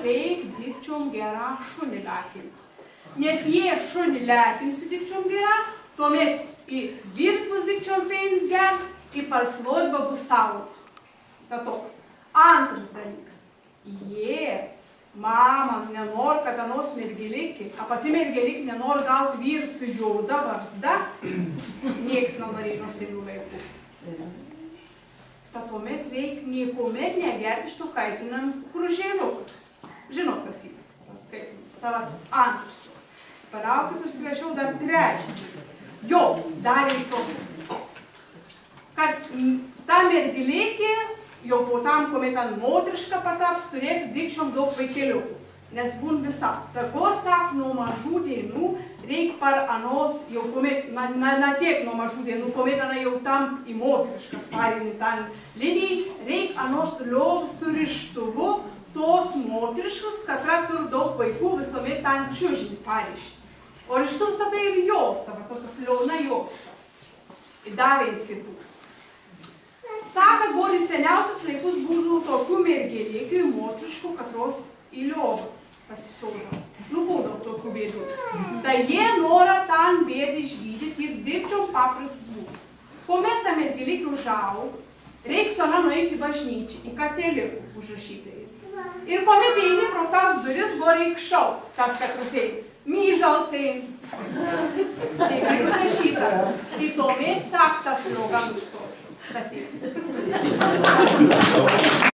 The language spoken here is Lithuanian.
reik dikčiom gerą šunį lekin. Nes jei šunį lekinsi dikčiom gerą, tuomet į vyrs bus dikčiom peinis geras, į parsvodba bus savo. Ta toks. Antras dalykas. Jei mama nenori, kad anos mergelikė, a pati mergelikė nenori gauti vyrų su juoda barzda, nieks nenorėjo nuo senių laikų. Tad tuomet reikia niekuomet negerti iš to kaitinam kružėliuką. Žinot, kas yra tas kaitinimas. Tai va, antras toks. Palaukit, užsirašiau dar trečias. Jo, dar ir toks. Kad ta mergelikė jau po tam, kuomet ant moteriška pataps, turėtų dikčiom daug vaikeliukų, nes būn visa. Dabar, sak, nuo mažų dienų reik par anos, jau kuomet, na tiek nuo mažų dienų, kuomet ana jau tam į moteriškas parinį tan linijai, reik anos liov su rištuvu tos moteriškas, katra tur daug vaikų visuomet tan čiužinį parišti. O rištuvs tada ir josta, va tokia pliauna josta. Ir davėns ir būs. Saka, buvo ir seniausias laikus būdų tokių mergelėkių ir moteriškų, katros į liovą pasisaudo. Nu, būdavo tokių bėdų. Tai jie norą tam bėdį išgydyti ir dirbčiom paprastas būdas. Kuomet ta mergelėkė užaug, reiks ona nueiti į bažnyčią, į katelikų užrašytai. Ir kuomet eini pro tas duris, buvo reik šaukt, tas katras eini. Myžals eini. Tai ir užrašyta. Ir tuomet sak tas liova nustojo.